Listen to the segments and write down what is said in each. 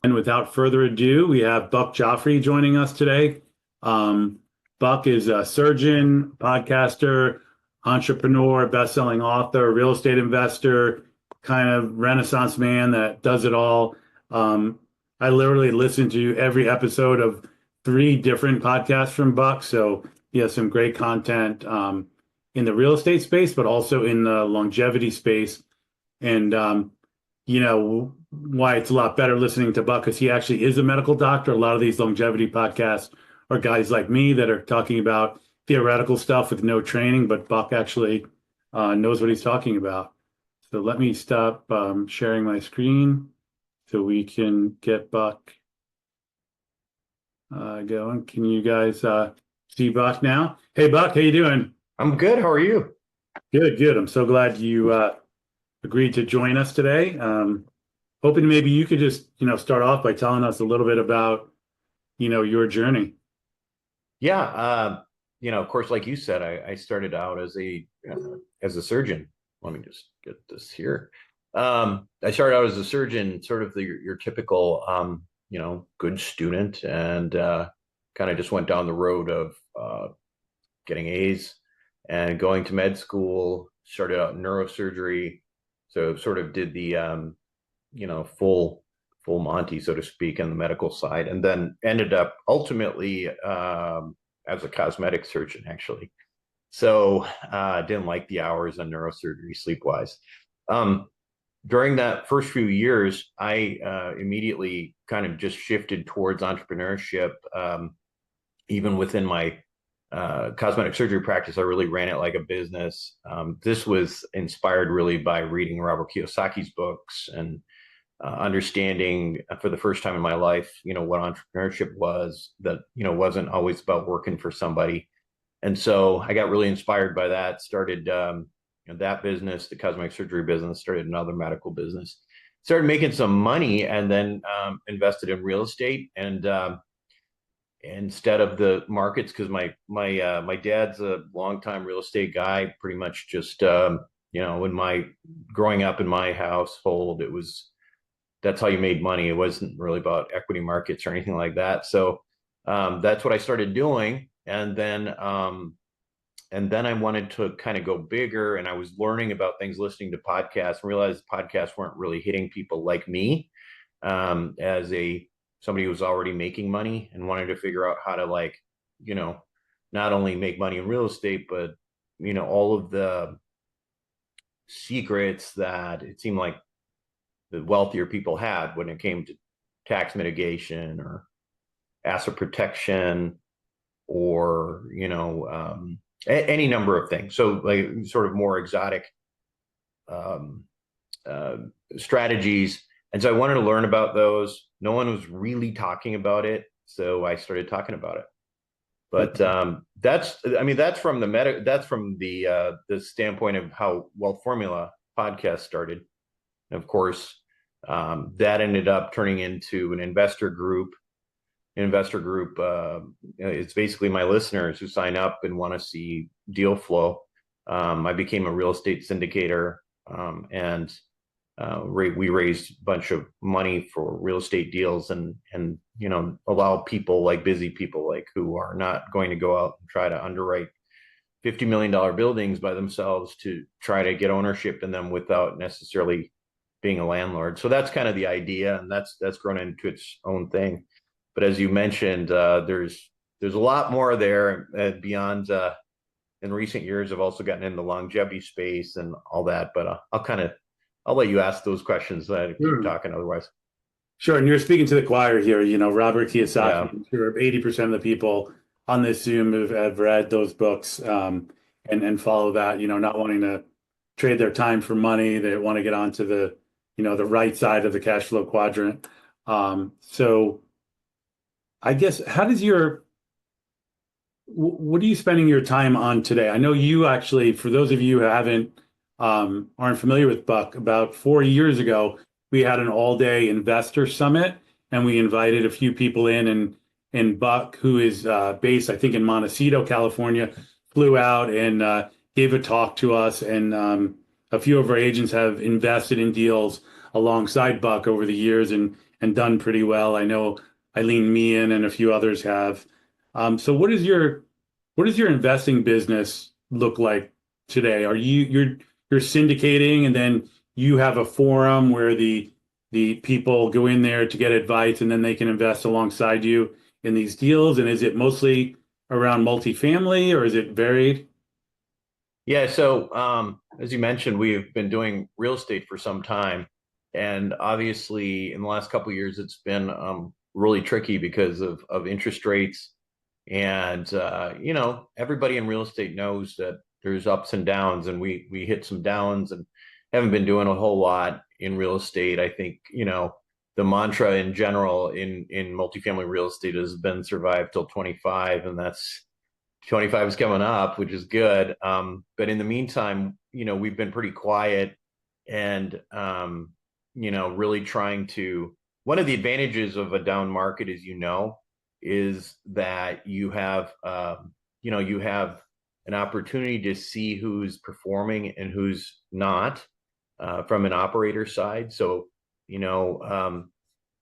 And without further ado, we have Buck Joffrey joining us today. Um, Buck is a surgeon, podcaster, entrepreneur, best-selling author, real estate investor, kind of Renaissance man that does it all. Um, I literally listen to every episode of three different podcasts from Buck, so he has some great content in the real estate space, but also in the longevity space. And why it's a lot better listening to Buck because he actually is a medical doctor. A lot of these longevity podcasts are guys like me that are talking about theoretical stuff with no training, but Buck actually knows what he's talking about. So let me stop sharing my screen so we can get Buck going. Can you guys see Buck now? Hey, Buck, how you doing? I'm good. How are you? Good, good. I'm so glad you agreed to join us today. Hoping maybe you could just, start off by telling us a little bit about, your journey. Yeah, of course, like you said, I started out as a surgeon. Let me just get this here. I started out as a surgeon, sort of your typical, good student, and kind of just went down the road of getting A's and going to med school. Started out in neurosurgery, so sort of did the full Monty, so to speak, on the medical side, and then ended up ultimately as a cosmetic surgeon, actually. So didn't like the hours on neurosurgery sleep wise. During that first few years, I immediately kind of just shifted towards entrepreneurship. Even within my cosmetic surgery practice, I really ran it like a business. This was inspired really by reading Robert Kiyosaki's books and understanding for the first time in my life, what entrepreneurship was, that, wasn't always about working for somebody. And so I got really inspired by that, started that business, the cosmetic surgery business, started another medical business, started making some money, and then invested in real estate. And instead of the markets, because my dad's a longtime real estate guy, pretty much just in my growing up in my household, it was that's how you made money. It wasn't really about equity markets or anything like that. So that's what I started doing, and then I wanted to kind of go bigger, and I was learning about things, listening to podcasts, and realized podcasts weren't really hitting people like me, as a somebody who was already making money and wanted to figure out how to, like, not only make money in real estate, but all of the secrets that it seemed like the wealthier people had when it came to tax mitigation or asset protection, or any number of things. So, like, sort of more exotic um, uh, strategies. And so I wanted to learn about those. No one was really talking about it, so I started talking about it. But that's from the standpoint of how Wealth Formula podcast started. And of course, that ended up turning into an investor group. It's basically my listeners who sign up and want to see deal flow. I became a real estate syndicator, and we raised a bunch of money for real estate deals, and allow people, like busy people, like who are not going to go out and try to underwrite $50 million buildings by themselves, to try to get ownership in them without necessarily being a landlord. So that's kind of the idea, and that's grown into its own thing. But as you mentioned, there's a lot more there beyond. In recent years, I've also gotten into the longevity space and all that. But I'll let you ask those questions. I keep Sure. talking otherwise. Sure. And you're speaking to the choir here. Robert Kiyosaki, Yeah. I'm sure 80% of the people on this Zoom have read those books and follow that, not wanting to trade their time for money. They want to get onto the right side of the cash flow quadrant. So I guess, what are you spending your time on today? I know you actually, for those of you who aren't familiar with Buck, about 4 years ago, we had an all-day investor summit, and we invited a few people in, and Buck, who is based, I think, in Montecito, California, flew out and gave a talk to us, and a few of our agents have invested in deals alongside Buck over the years, and and done pretty well. I know Eileen Meehan and a few others have. So what does your investing business look like today? Are you're syndicating, and then you have a forum where the people go in there to get advice, and then they can invest alongside you in these deals? And is it mostly around multifamily, or is it varied? Yeah, so as you mentioned, we've been doing real estate for some time, and obviously in the last couple of years, it's been really tricky because of interest rates, and everybody in real estate knows that there's ups and downs, and we hit some downs and haven't been doing a whole lot in real estate. I think the mantra in general in multifamily real estate has been survive till 25, and that's 25 is coming up, which is good. But in the meantime, we've been pretty quiet and, really trying to. One of the advantages of a down market, as is that you have an opportunity to see who's performing and who's not from an operator side. So,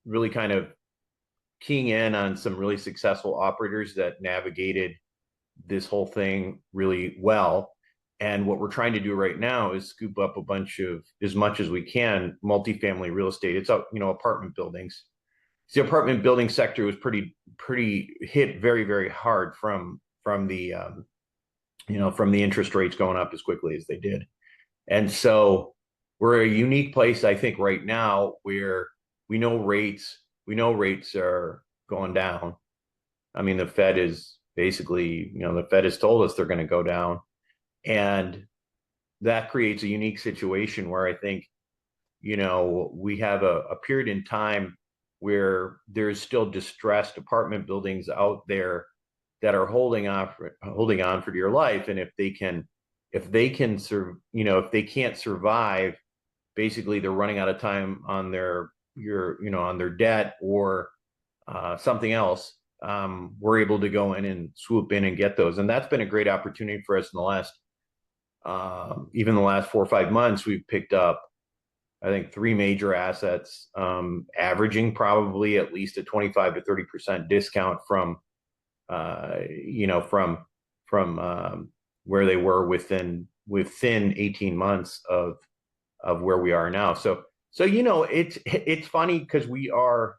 really kind of keying in on some really successful operators that navigated this whole thing really well. And what we're trying to do right now is scoop up a bunch of, as much as we can, multifamily real estate. It's apartment buildings. The apartment building sector was pretty hit very, very hard from the from the interest rates going up as quickly as they did. And so we're a unique place, I think, right now where we know rates are going down. I mean, the Fed is basically, the Fed has told us they're going to go down. And that creates a unique situation where I think, we have a period in time where there's still distressed apartment buildings out there that are holding on for dear life. And if they can't survive, basically they're running out of time on on their debt or something else. We're able to go in and swoop in and get those. And that's been a great opportunity for us in the last, even the last 4 or 5 months. We've picked up, I think, 3 major assets, averaging probably at least a 25 to 30% discount from, where they were within 18 months of where we are now. So it's funny because we are,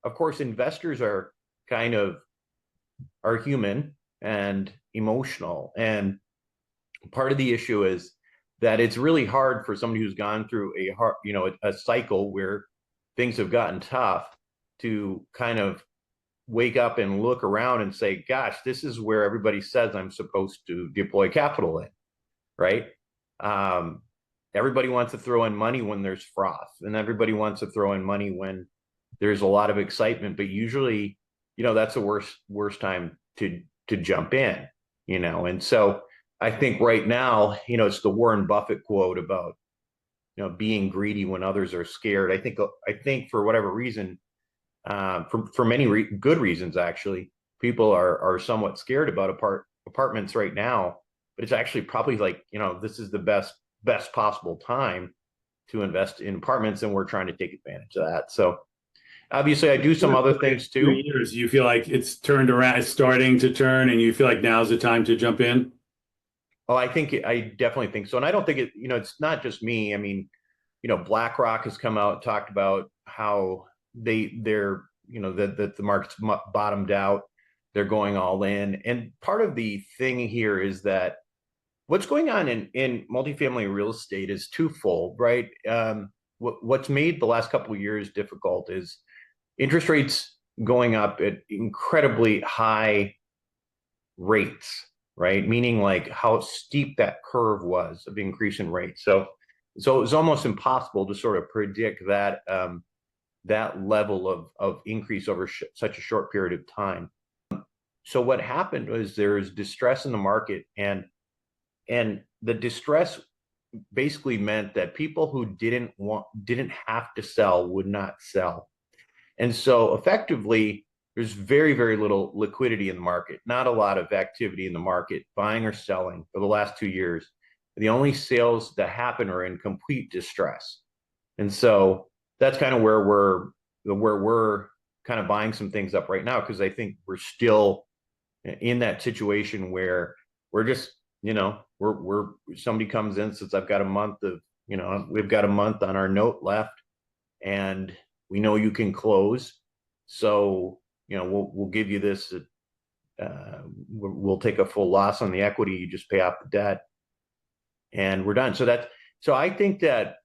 of course, investors are human and emotional, and part of the issue is that it's really hard for somebody who's gone through a cycle where things have gotten tough to kind of wake up and look around and say, gosh, this is where everybody says I'm supposed to deploy capital in, right? Everybody wants to throw in money when there's froth, and everybody wants to throw in money when there's a lot of excitement, but usually, that's the worst time to jump in, and so I think right now, it's the Warren Buffett quote about, being greedy when others are scared. I think for whatever reason, for many good reasons, actually, people are somewhat scared about apartments right now, but it's actually probably like, this is the best possible time to invest in apartments, and we're trying to take advantage of that. So obviously I do some other things too. 3 years, you feel like it's turned around, it's starting to turn, and you feel like now's the time to jump in? Oh, I definitely think so. And I don't think it's not just me. I mean, BlackRock has come out and talked about how they're that the market's bottomed out. They're going all in. And part of the thing here is that what's going on in multifamily real estate is twofold, right? What's made the last couple of years difficult is interest rates going up at incredibly high rates, right? Meaning like how steep that curve was of increase in rates. So it's almost impossible to sort of predict that that level of increase over such a short period of time. So what happened was there's distress in the market, and the distress basically meant that people who didn't have to sell would not sell. And so effectively, there's very, very little liquidity in the market, not a lot of activity in the market, buying or selling for the last 2 years. The only sales that happen are in complete distress. And so that's kind of where where we're kind of buying some things up right now, because I think we're still in that situation where we're just, we're somebody comes in, says, I've got a month of, we've got a month on our note left, and we know you can close. So, we'll give you this. We'll take a full loss on the equity. You just pay off the debt, and we're done. So I think that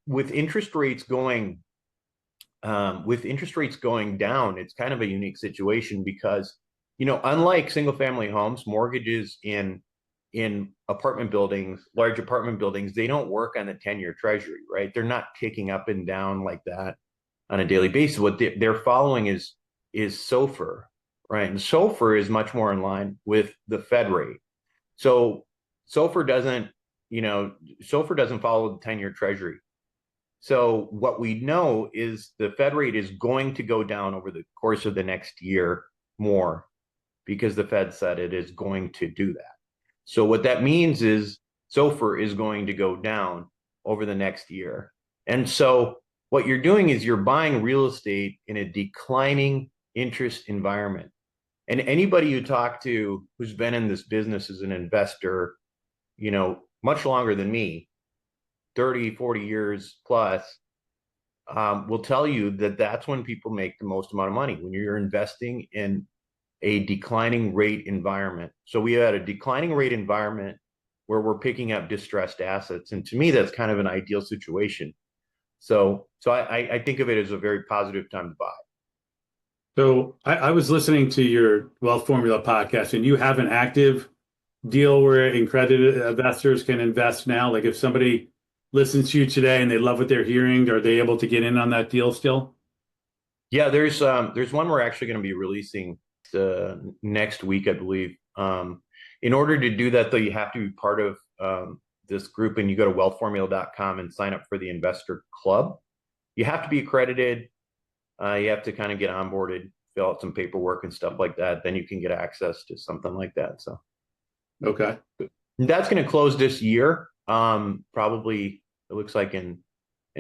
with interest rates going down, it's kind of a unique situation because, unlike single family homes, mortgages in apartment buildings, large apartment buildings, they don't work on the 10-year treasury, right? They're not ticking up and down like that on a daily basis. What they're following is SOFR, right? And SOFR is much more in line with the Fed rate. So SOFR doesn't follow the 10-year treasury. So what we know is the Fed rate is going to go down over the course of the next year more, because the Fed said it is going to do that. So what that means is SOFR is going to go down over the next year. And so what you're doing is you're buying real estate in a declining interest environment. And anybody you talk to who's been in this business as an investor, much longer than me, 30, 40 years plus, will tell you that that's when people make the most amount of money, when you're investing in a declining rate environment. So we had a declining rate environment where we're picking up distressed assets. And to me, that's kind of an ideal situation. So I think of it as a very positive time to buy. So I was listening to your Wealth Formula podcast, and you have an active deal where accredited investors can invest now. Like if somebody listens to you today and they love what they're hearing, are they able to get in on that deal still? Yeah, there's one we're actually going to be releasing next week, I believe. In order to do that, though, you have to be part of this group, and you go to wealthformula.com and sign up for the investor club. You have to be accredited. You have to kind of get onboarded, fill out some paperwork and stuff like that. Then you can get access to something like that. So, okay, that's going to close this year. Probably it looks like in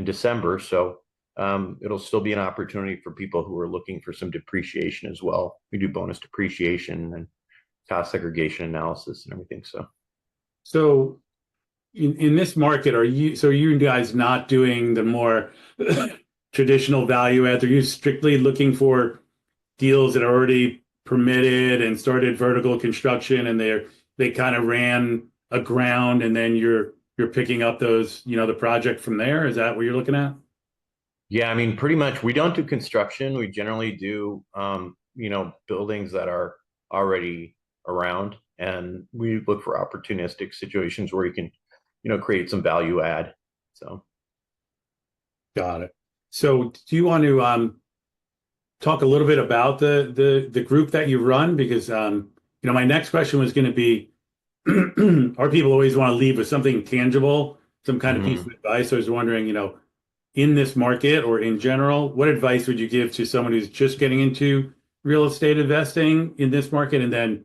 December. So it'll still be an opportunity for people who are looking for some depreciation as well. We do bonus depreciation and cost segregation analysis and everything. So in this market, are you guys not doing the more traditional value adds? Are you strictly looking for deals that are already permitted and started vertical construction, and they kind of ran aground, and then you're picking up those, the project from there? Is that what you're looking at? Yeah, I mean, pretty much. We don't do construction. We generally do, buildings that are already around, and we look for opportunistic situations where you can, create some value add. So, got it. So, do you want to talk a little bit about the group that you run? Because my next question was going to be, our people always want to leave with something tangible, some kind of piece of advice. So I was wondering, in this market or in general, what advice would you give to someone who's just getting into real estate investing in this market? And then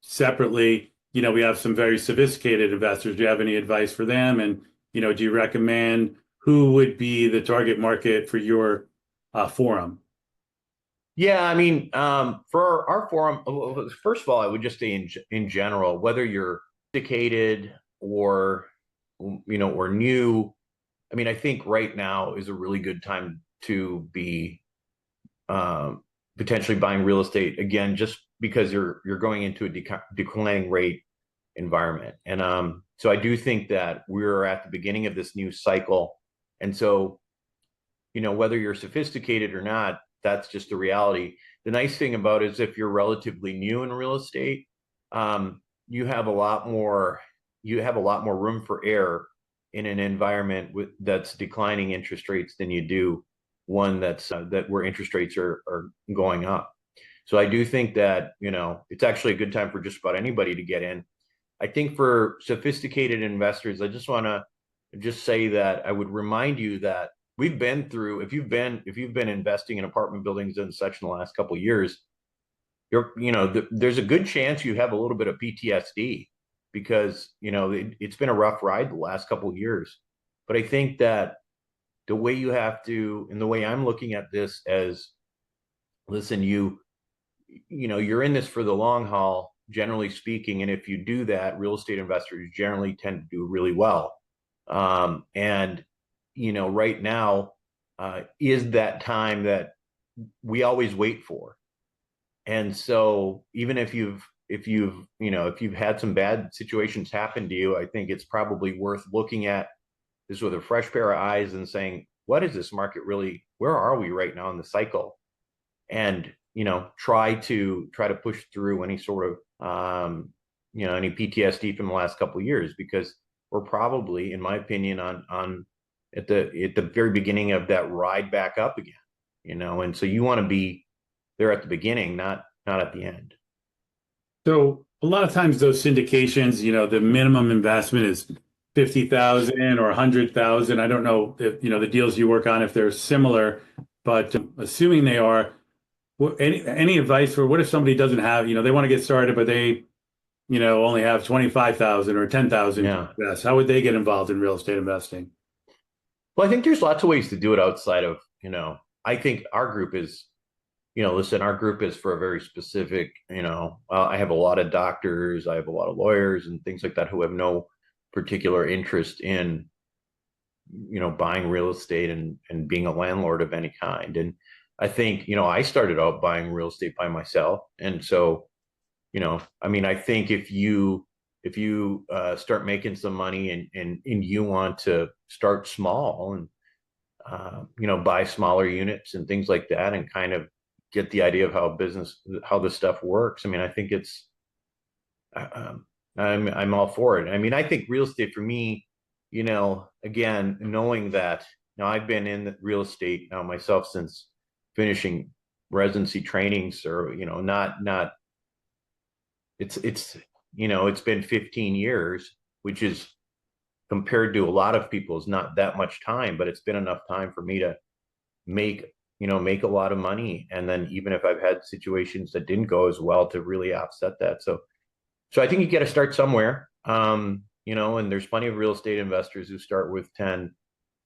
separately, we have some very sophisticated investors. Do you have any advice for them? And, do you recommend who would be the target market for your forum? Yeah, I mean, for our forum, first of all, I would just say in general, whether you're sophisticated or, or new, I mean, I think right now is a really good time to be potentially buying real estate again, just because you're going into a declining rate environment. And so I do think that we're at the beginning of this new cycle. And so, whether you're sophisticated or not, that's just the reality. The nice thing about it is if you're relatively new in real estate, you have a lot more room for error in an environment that's declining interest rates than you do one that's where interest rates are going up. So I do think that, it's actually a good time for just about anybody to get in. I think for sophisticated investors, I just want to just say that I would remind you that we've been through, if you've been investing in apartment buildings and such in the last couple of years, there's a good chance you have a little bit of PTSD because, it's been a rough ride the last couple of years. But I think that the way you have to, and the way I'm looking at this as, listen, you're in this for the long haul, generally speaking. And if you do that, real estate investors generally tend to do really well. And, right now is that time that we always wait for. And so even if you've had some bad situations happen to you, I think it's probably worth looking at this with a fresh pair of eyes and saying, what is this market really? Where are we right now in the cycle? And try to push through any sort of any PTSD from the last couple of years, because we're probably, in my opinion, on at the very beginning of that ride back up again. And so you want to be there at the beginning, not at the end. So a lot of times those syndications, the minimum investment is 50,000 or 100,000. I don't know if, the deals you work on, if they're similar, but assuming they are, any advice for what if somebody doesn't have, they want to get started, but they, only have 25,000 or 10,000 to invest? How would they get involved in real estate investing? Well, I think there's lots of ways to do it outside of, I think our group is, listen, our group is for a very specific, I have a lot of doctors, I have a lot of lawyers and things like that who have no particular interest in, buying real estate and being a landlord of any kind. And I think, I started out buying real estate by myself. And so, I think if you start making some money and you want to start small and, buy smaller units and things like that and kind of get the idea of how this stuff works. I think it's, I'm all for it. I think real estate for me, again, knowing that now I've been in real estate now myself since finishing residency trainings, or, not, it's been 15 years, which is, compared to a lot of people, is not that much time, but it's been enough time for me to make a lot of money. And then even if I've had situations that didn't go as well, to really offset that. So I think you got to start somewhere. And there's plenty of real estate investors who start with 10,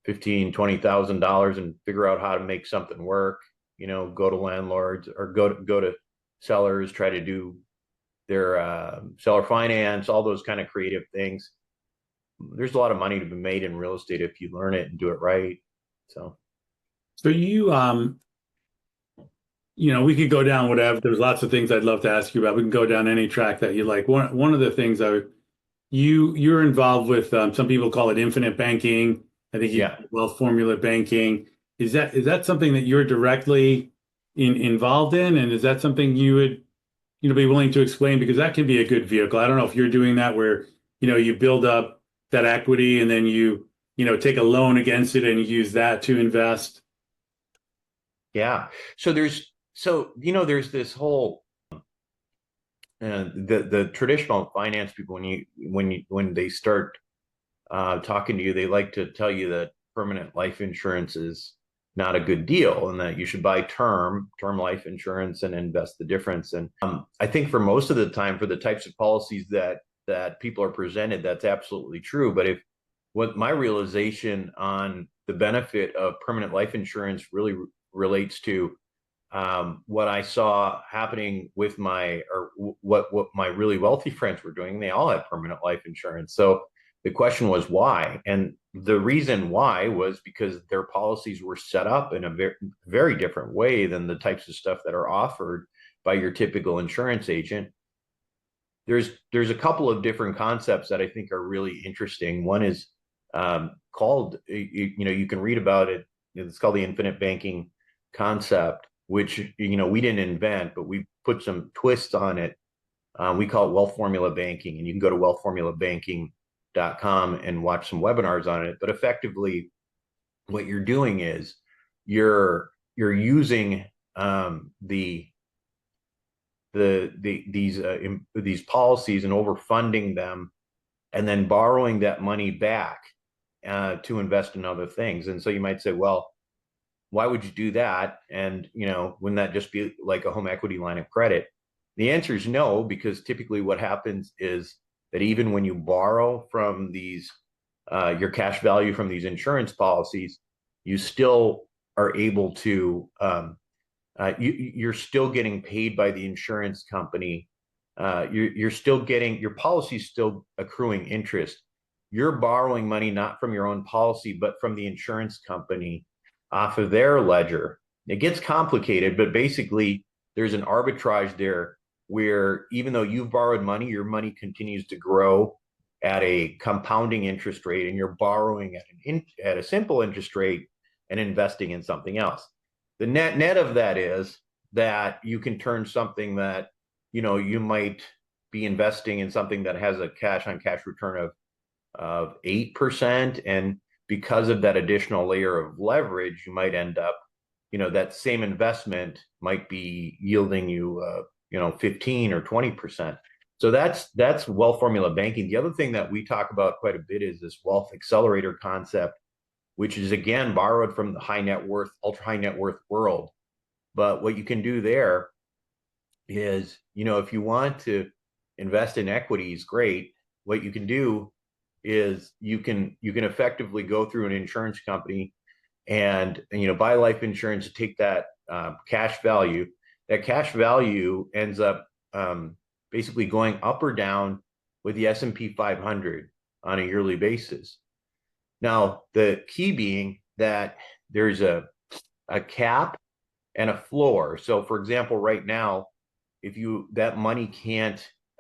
15, $20,000 and figure out how to make something work, go to landlords or go to sellers, try to do their seller finance, all those kind of creative things. There's a lot of money to be made in real estate if you learn it and do it right. So you, we could go down whatever. There's lots of things I'd love to ask you about. We can go down any track that you like. One of the things you're involved with, some people call it infinite banking. I think wealth formula banking. Is that something that you're directly involved in? And is that something you would, be willing to explain? Because that can be a good vehicle. I don't know if you're doing that where, you build up that equity and then you take a loan against it and you use that to invest. Yeah. So there's this whole, the traditional finance people, when they start talking to you, they like to tell you that permanent life insurance is not a good deal and that you should buy term life insurance and invest the difference. And I think for most of the time, for the types of policies that people are presented, that's absolutely true. But what my realization on the benefit of permanent life insurance really relates to what I saw happening with what my really wealthy friends were doing. They all had permanent life insurance. So the question was why? And the reason why was because their policies were set up in a very, very different way than the types of stuff that are offered by your typical insurance agent. There's a couple of different concepts that I think are really interesting. One is called, you can read about it. It's called the infinite banking concept, which, we didn't invent, but we put some twists on it. We call it wealth formula banking, and you can go to wealthformulabanking.com and watch some webinars on it. But effectively, what you're doing is you're using these policies and overfunding them, and then borrowing that money back to invest in other things. And so you might say, well, why would you do that? And, wouldn't that just be like a home equity line of credit? The answer is no, because typically what happens is that even when you borrow from these, your cash value from these insurance policies, you still are able to you're still getting paid by the insurance company. You're still getting your policy still accruing interest. You're borrowing money not from your own policy, but from the insurance company off of their ledger. It gets complicated, but basically there's an arbitrage there where even though you've borrowed money, your money continues to grow at a compounding interest rate, and you're borrowing at a simple interest rate and investing in something else. The net of that is that you can turn something that, you might be investing in something that has a cash on cash return of 8. And because of that additional layer of leverage, you might end up, that same investment might be yielding you, 15 or 20%. So that's wealth formula banking. The other thing that we talk about quite a bit is this wealth accelerator concept, which is again borrowed from the high net worth, ultra high net worth world. But what you can do there is, if you want to invest in equities, great. What you can do is you can effectively go through an insurance company and buy life insurance, take that cash value. That cash value ends up basically going up or down with the S&P 500 on a yearly basis. Now, the key being that there's a cap and a floor. So, for example, right now, if that money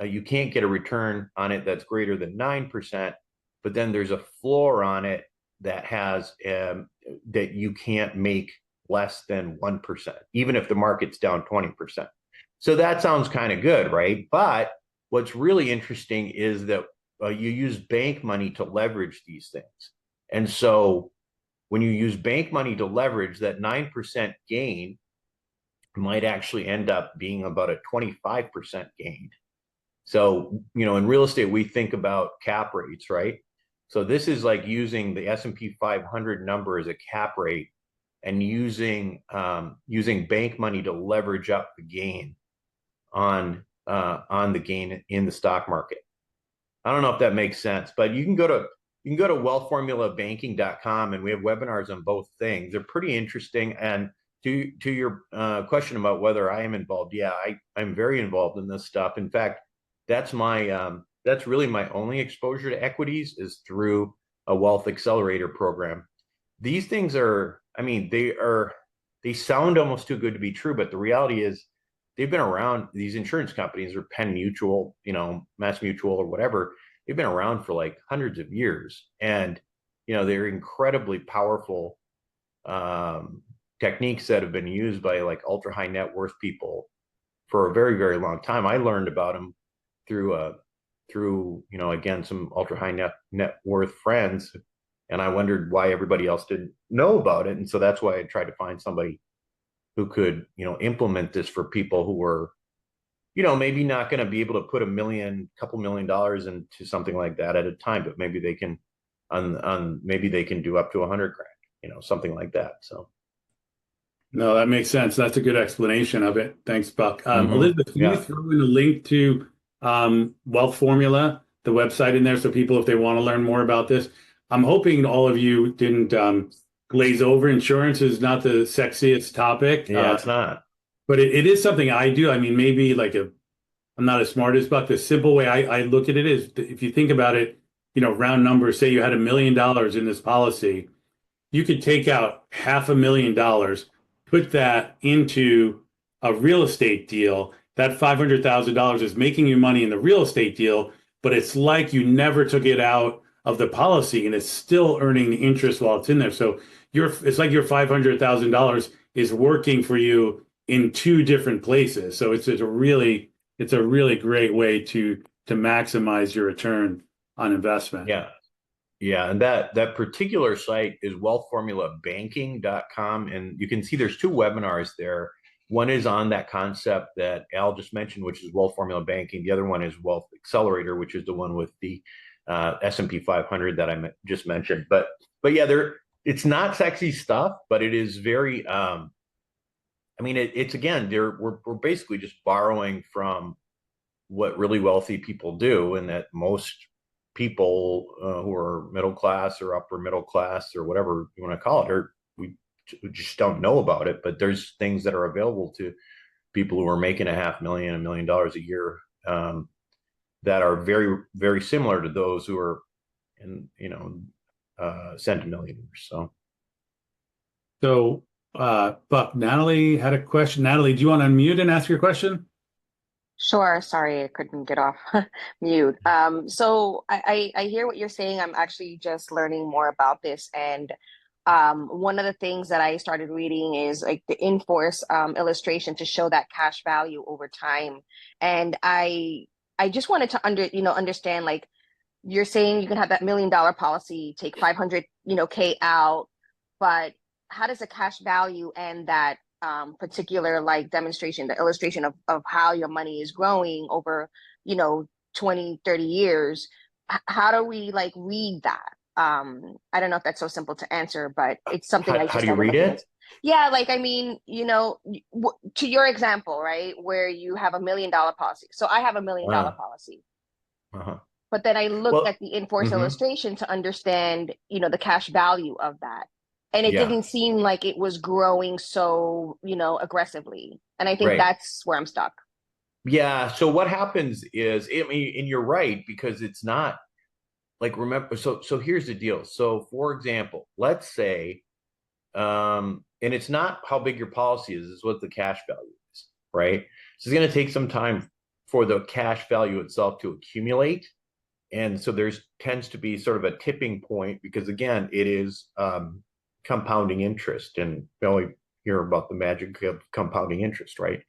you can't get a return on it that's greater than 9%, but then there's a floor on it that has that you can't make less than 1%, even if the market's down 20%. So that sounds kind of good, right? But what's really interesting is that you use bank money to leverage these things. And so when you use bank money to leverage, that 9% gain might actually end up being about a 25% gain. So, in real estate, we think about cap rates, right? So this is like using the S&P 500 number as a cap rate and using bank money to leverage up the gain on the gain in the stock market. I don't know if that makes sense, but you can go to wealthformulabanking.com, and we have webinars on both things. They're pretty interesting. And to your question about whether I am involved, yeah, I'm very involved in this stuff. In fact, that's really my only exposure to equities is through a wealth accelerator program. These things they sound almost too good to be true, but the reality is they've been around. These insurance companies, or Penn Mutual, Mass Mutual, or whatever, they've been around for like hundreds of years, and they're incredibly powerful techniques that have been used by like ultra high net worth people for a very, very long time. I learned about them through again, some ultra high net worth friends, and I wondered why everybody else didn't know about it. And so that's why I tried to find somebody who could implement this for people who were maybe not going to be able to put couple $1 million into something like that at a time, but maybe they can maybe they can do up to $100,000, something like that. So no, that makes sense. That's a good explanation of it. Thanks, Buck. Elizabeth, can you throw in a link to Wealth Formula, the website, in there, so people, if they want to learn more about this? I'm hoping all of you didn't glaze over. Insurance is not the sexiest topic. Yeah, it's not. But it is something I do. I mean, maybe I'm not as smart as Buck. The simple way I look at it is, if you think about it, round numbers, say you had $1 million in this policy, you could take out $500,000, put that into a real estate deal. That $500,000 is making you money in the real estate deal, but it's like you never took it out of the policy, and it's still earning interest while it's in there. So it's like your $500,000 is working for you in two different places. So it's a really great way to maximize your return on investment. Yeah. And that particular site is wealthformulabanking.com. And you can see there's two webinars there. One is on that concept that Al just mentioned, which is Wealth Formula Banking. The other one is Wealth Accelerator, which is the one with the S&P 500 that I just mentioned. But yeah, it's not sexy stuff, but it is very, it's again, we're basically just borrowing from what really wealthy people do, and that most people who are middle class or upper middle class or whatever you want to call it just don't know about it. But there's things that are available to people who are making $500,000, $1 million a year, that are very, very similar to those who are in, centimillionaires. So, Buck, Natalie had a question. Natalie, do you want to unmute and ask your question? Sure. Sorry, I couldn't get off mute. So I hear what you're saying. I'm actually just learning more about this. And one of the things that I started reading is like the in-force illustration to show that cash value over time. And I just wanted to understand, like you're saying you can have that $1 million policy, take 500, K out, but how does the cash value and that particular like demonstration, the illustration of how your money is growing over, you know, 20, 30 years, how do we like read that? I don't know if that's so simple to answer, but it's something I How just do you started read looking it? into. Yeah, like I mean, to your example, right, where you have $1 million policy. So I have $1 million Uh, policy, uh-huh. but then I looked Well, at the in-force mhm, illustration to understand, the cash value of that. And it yeah, didn't seem like it was growing so, aggressively. And I think right. that's where I'm stuck. Yeah. So what happens is, I mean, and you're right, because it's not like, remember, so here's the deal. So for example, let's say, and it's not how big your policy is, it's what the cash value is, right? So it's going to take some time for the cash value itself to accumulate. And so there's tends to be sort of a tipping point, because again, it is compounding interest, and we only hear about the magic of compounding interest, right?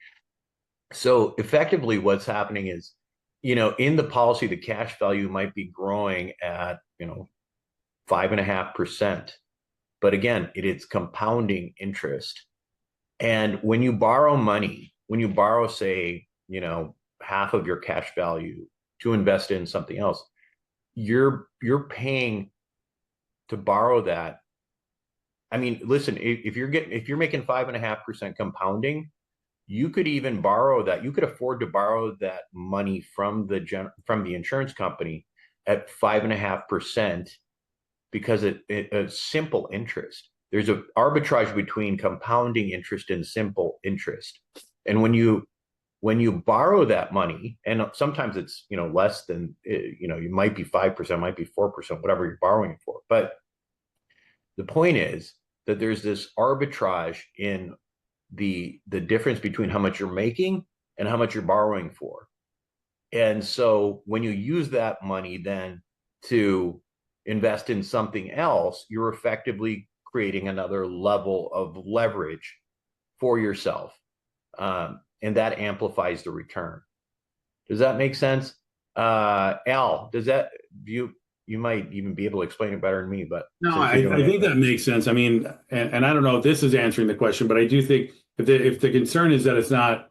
So effectively what's happening is, in the policy, the cash value might be growing at, 5.5%. But again, it is compounding interest. And when you borrow, say, half of your cash value to invest in something else, you're paying to borrow that. I mean, listen, if you're making 5.5% compounding, you could even borrow that. You could afford to borrow that money from the insurance company at 5.5%, because it's simple interest. There's an arbitrage between compounding interest and simple interest. And when you borrow that money, and sometimes it's less than, you might be 5%, might be 4%, whatever you're borrowing it for. But the point is that there's this arbitrage in the difference between how much you're making and how much you're borrowing for. And so when you use that money then to invest in something else, you're effectively creating another level of leverage for yourself. And that amplifies the return. Does that make sense? Al, you might even be able to explain it better than me, but No, since I, you're doing I it. think that makes sense. I mean, and I don't know if this is answering the question, but I do think if the concern is that it's not,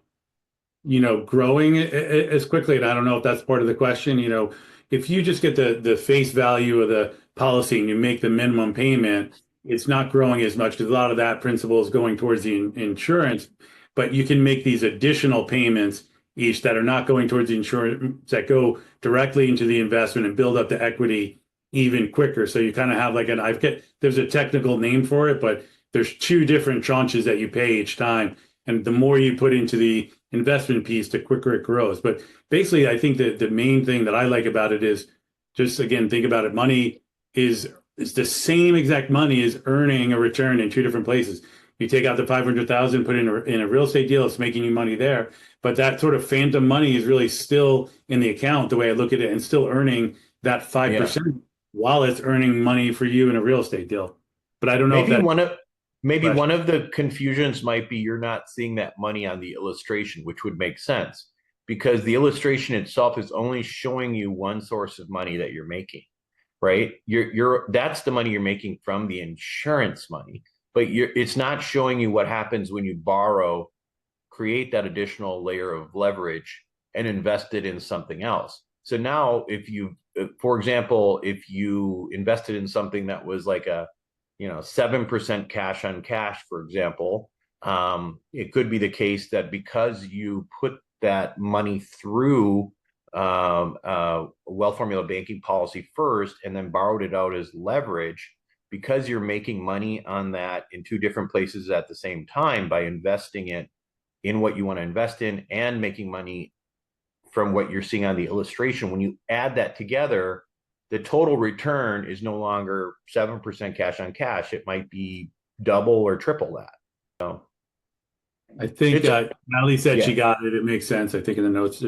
growing as quickly, and I don't know if that's part of the question, if you just get the face value of the policy and you make the minimum payment, it's not growing as much because a lot of that principal is going towards the insurance, but you can make these additional payments each that are not going towards the insurance, that go directly into the investment and build up the equity even quicker. So you kind of have like there's a technical name for it, but there's two different tranches that you pay each time. And the more you put into the investment piece, the quicker it grows. But basically, I think that the main thing that I like about it is just, again, think about it. Money is the same exact money is earning a return in two different places. You take out the 500,000, put it in a real estate deal, it's making you money there. But that sort of phantom money is really still in the account, the way I look at it, and still earning that Yeah. 5% while it's earning money for you in a real estate deal. But I don't know if Maybe that one of maybe question. one of the confusions might be you're not seeing that money on the illustration, which would make sense, because the illustration itself is only showing you one source of money that you're making, right? That's the money you're making from the insurance money, but it's not showing you what happens when you borrow, create that additional layer of leverage, and invest it in something else. So now, for example, if you invested in something that was like a 7% cash on cash, for example, it could be the case that because you put that money through a well formula banking policy first and then borrowed it out as leverage, because you're making money on that in two different places at the same time by investing it in what you want to invest in and making money from what you're seeing on the illustration, when you add that together, the total return is no longer 7% cash on cash. It might be double or triple that. So I think Natalie said she yeah. got it. It makes sense, I think, in the notes.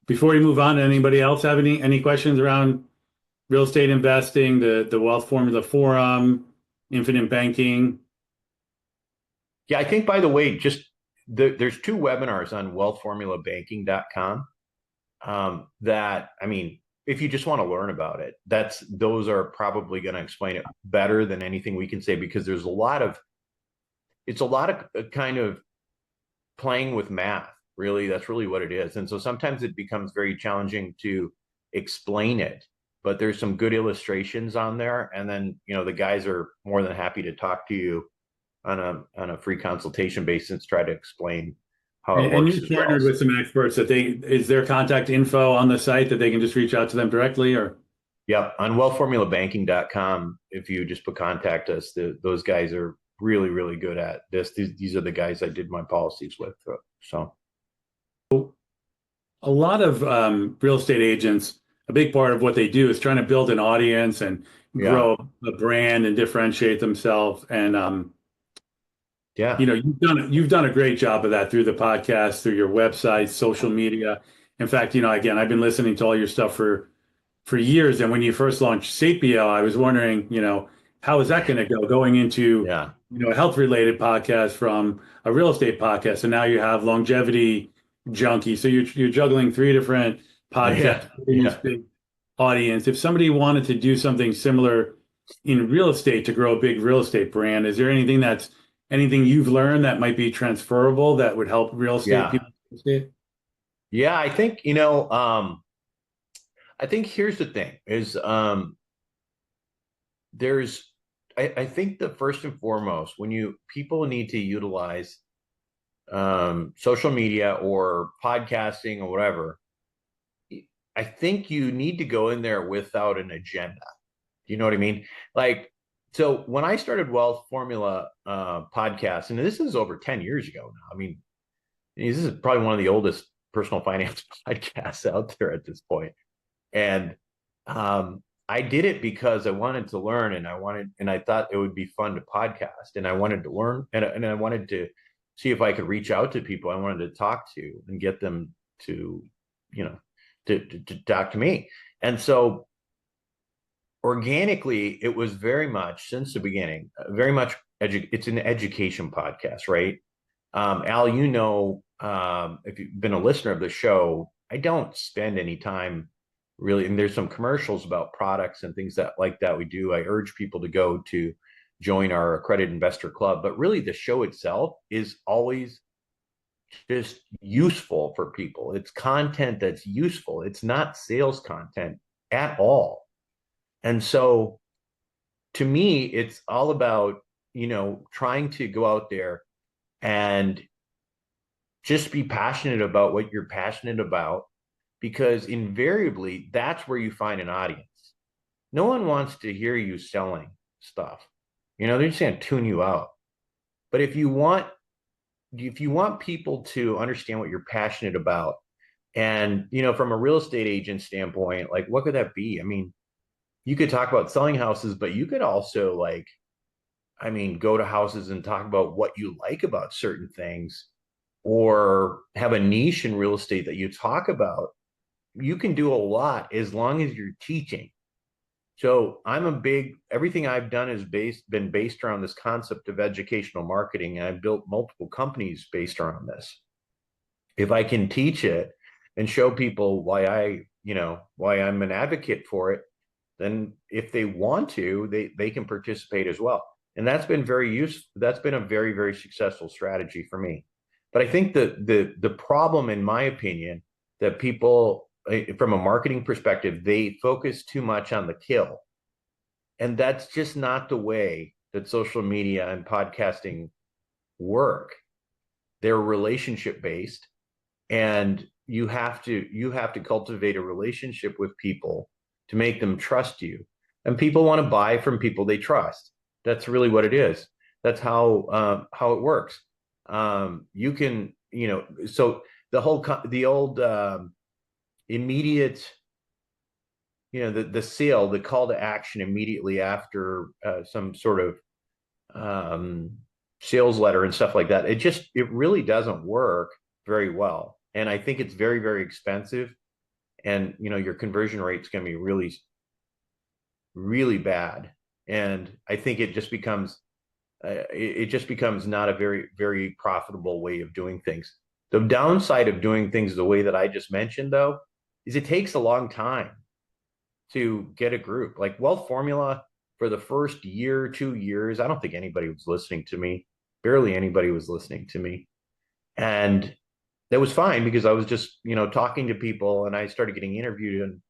Before we move on, anybody else have any questions around real estate investing, the Wealth Formula Forum, infinite banking? Yeah, I think, by the way, just there's two webinars on wealthformulabanking.com that, I mean, if you just want to learn about it, those are probably going to explain it better than anything we can say, because there's it's a lot of kind of playing with math, really. That's really what it is. And so sometimes it becomes very challenging to explain it, but there's some good illustrations on there. And then, the guys are more than happy to talk to you on a free consultation basis, try to explain how it And works you as partnered well. with some experts is their contact info on the site that they can just reach out to them directly, or? Yep. On wealthformulabanking.com, if you just put contact us, those guys are really, really good at this. These are the guys I did my policies with. So A lot of real estate agents, a big part of what they do is trying to build an audience and yeah, grow a brand and differentiate themselves. And yeah, you've done a great job of that through the podcast, through your website, social media. In fact, again, I've been listening to all your stuff for years. And when you first launched Sapio, I was wondering, how is that going to go going into, yeah, a health related podcast from a real estate podcast. And now you have longevity junkie. So you're juggling three different yeah, podcasts in this yeah. big audience. If somebody wanted to do something similar in real estate to grow a big real estate brand, is there anything you've learned that might be transferable that would help real estate Yeah. people? Yeah, I think, I think here's the thing is, I think the first and foremost, people need to utilize social media or podcasting or whatever, I think you need to go in there without an agenda. Do you know what I mean? Like, so when I started Wealth Formula podcast, and this is over 10 years ago now. I mean, this is probably one of the oldest personal finance podcasts out there at this point. And I did it because I wanted to learn, and I thought it would be fun to podcast, and I wanted to learn, and I wanted to see if I could reach out to people I wanted to talk to and get them to, to talk to me. And so organically, it was very much, since the beginning, very much it's an education podcast, right? Al, if you've been a listener of the show, I don't spend any time really, and there's some commercials about products and things like that we do. I urge people to go to join our accredited investor club, but really the show itself is always just useful for people. It's content that's useful. It's not sales content at all. And so to me, it's all about, trying to go out there and just be passionate about what you're passionate about, because invariably that's where you find an audience. No one wants to hear you selling stuff. They're just going to tune you out. But if you want people to understand what you're passionate about, and, from a real estate agent standpoint, like, what could that be? I mean, you could talk about selling houses, but you could also go to houses and talk about what you like about certain things, or have a niche in real estate that you talk about. You can do a lot as long as you're teaching. So everything I've done has been based around this concept of educational marketing. And I've built multiple companies based around this. If I can teach it and show people why I'm an advocate for it, then if they want to, they can participate as well. And that's been very useful. That's been a very, very successful strategy for me. But I think the problem, in my opinion, that people, from a marketing perspective, they focus too much on the kill. And that's just not the way that social media and podcasting work. They're relationship based, and you have to cultivate a relationship with people to make them trust you. And people want to buy from people they trust. That's really what it is. That's how it works. You can, so the old immediate, the sale, the call to action immediately after some sort of um, sales letter and stuff like that. It really doesn't work very well. And I think it's very, very expensive. And, your conversion rate's going to be really, really bad. And I think it just becomes not a very, very profitable way of doing things. The downside of doing things the way that I just mentioned, though, is it takes a long time to get a group. Like Wealth Formula, for the first year, 2 years, I don't think anybody was listening to me. Barely anybody was listening to me. And that was fine because I was just, talking to people, and I started getting interviewed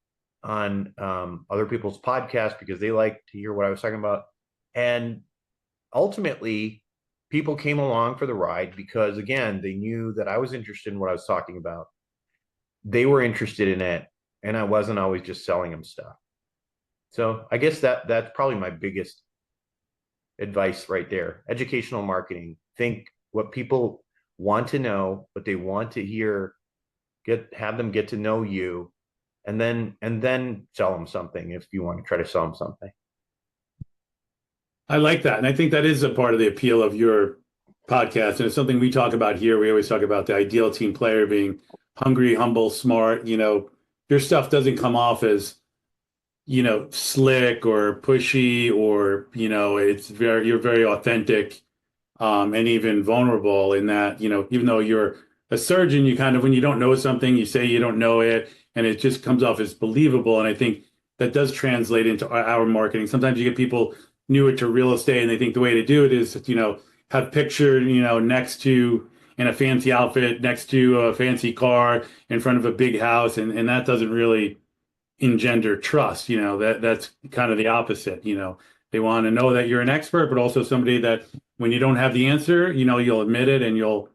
on other people's podcasts because they liked to hear what I was talking about. And ultimately, people came along for the ride because, again, they knew that I was interested in what I was talking about. They were interested in it, and I wasn't always just selling them stuff. So I guess that's probably my biggest advice right there. Educational marketing. Think what people want to know, what they want to hear, have them get to know you, and then sell them something if you want to try to sell them something. I like that. And I think that is a part of the appeal of your podcast. And it's something we talk about here. We always talk about the ideal team player being hungry, humble, smart. Your stuff doesn't come off as, slick or pushy, or, you're very authentic, and even vulnerable in that, even though you're a surgeon, you kind of, when you don't know something, you say you don't know it, and it just comes off as believable. And I think that does translate into our marketing. Sometimes you get people newer to real estate, and they think the way to do it is, have pictured, next to, in a fancy outfit, next to a fancy car, in front of a big house. And that doesn't really engender trust. That's kind of the opposite. They want to know that you're an expert, but also somebody that when you don't have the answer, you'll admit it, and you'll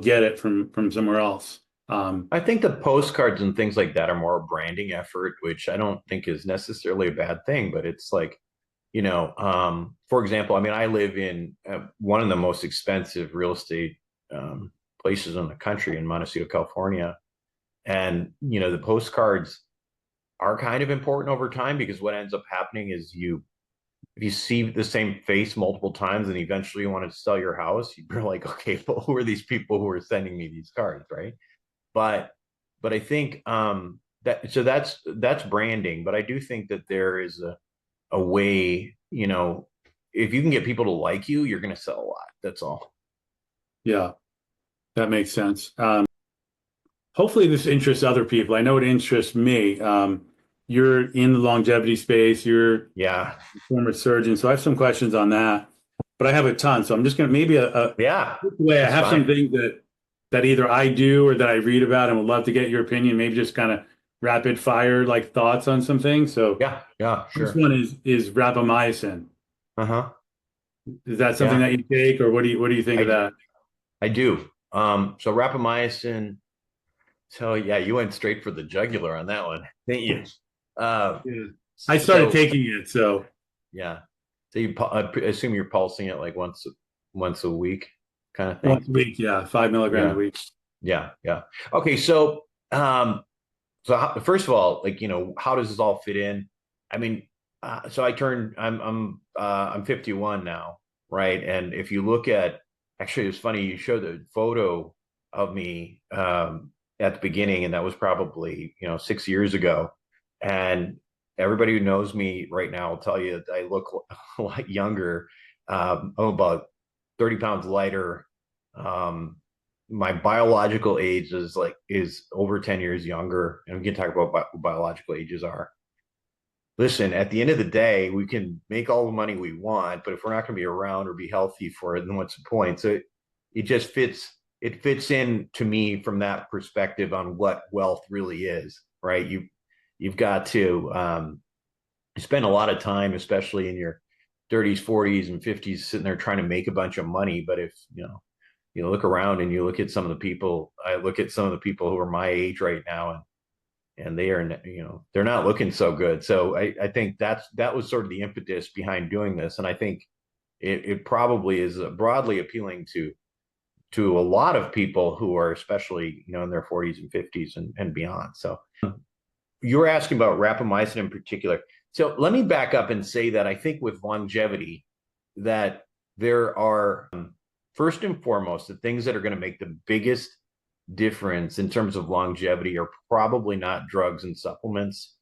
get it from somewhere else. I think the postcards and things like that are more a branding effort, which I don't think is necessarily a bad thing, but it's like, for example, I mean, I live in one of the most expensive real estate places in the country, in Montecito, California. And, the postcards are kind of important over time, because what ends up happening is if you see the same face multiple times and eventually you want to sell your house, you're like, okay, well, who are these people who are sending me these cards, right? But I think that's branding. But I do think that there is a way, if you can get people to like you, you're going to sell a lot. That's all. Yeah, that makes sense. Hopefully this interests other people. I know it interests me. You're in the longevity space. You're Yeah. a former surgeon. So I have some questions on that, but I have a ton. So I'm just going to maybe Yeah, way. I have fine. some things that either I do or that I read about, and would love to get your opinion. Maybe just kind of rapid fire like thoughts on some things. So Yeah, first sure. one is rapamycin. Uh-huh. Is that something Yeah, that you take, or what do you think of that? I do. So rapamycin. So yeah, you went straight for the jugular on that one, didn't you? Uh, Yeah. I started so taking it, so yeah. So I assume you're pulsing it like once a week kind of thing. once a week, yeah, 5 milligrams a Yeah. week. Yeah. Okay, first of all, like, how does this all fit in? I mean, so I'm 51 now, right? And if you look at, actually, it's funny, you showed the photo of me at the beginning, and that was probably 6 years ago. And everybody who knows me right now will tell you that I look a lot younger. I'm about 30 pounds lighter. Um, my biological age is over 10 years younger, and we can talk about what biological ages are. Listen, at the end of the day, we can make all the money we want, but if we're not going to be around or be healthy for it, then what's the point? So it just fits in to me from that perspective on what wealth really is, right? You've got to spend a lot of time, especially in your 30s, 40s, and 50s, sitting there trying to make a bunch of money. But if you look around and you look at some of the people, I look at some of the people who are my age right now, and they are, they're not looking so good. So I think that was sort of the impetus behind doing this. And I think it probably is broadly appealing to a lot of people who are especially, in their 40s and 50s and beyond. So you were asking about rapamycin in particular. So let me back up and say that I think with longevity that there are, first and foremost, the things that are going to make the biggest difference in terms of longevity are probably not drugs and supplements.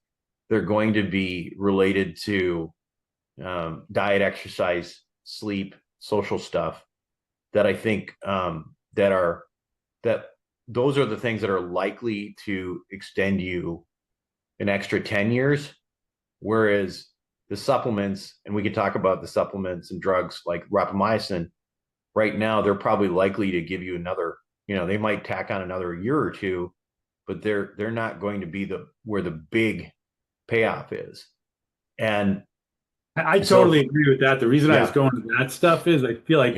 They're going to be related to diet, exercise, sleep, social stuff that I think that those are the things that are likely to extend you an extra 10 years. Whereas the supplements, and we can talk about the supplements and drugs like rapamycin, right now, they're probably likely to give you another, they might tack on another year or two, but they're not going to be where the big payoff is. And I totally agree with that. The reason I was going to that stuff is I feel like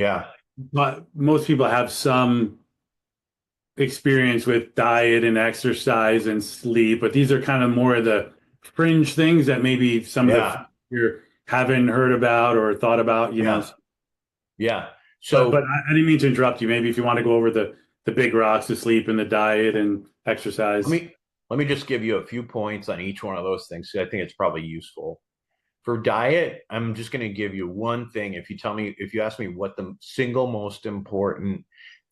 most people have some experience with diet and exercise and sleep, but these are kind of more of the fringe things that maybe some of you haven't heard about or thought about, know. Yeah. So, but I didn't mean to interrupt you. Maybe if you want to go over the big rocks, the sleep and the diet and exercise. Let me just give you a few points on each one of those things. I think it's probably useful. For diet, I'm just going to give you one thing. If you ask me what the single most important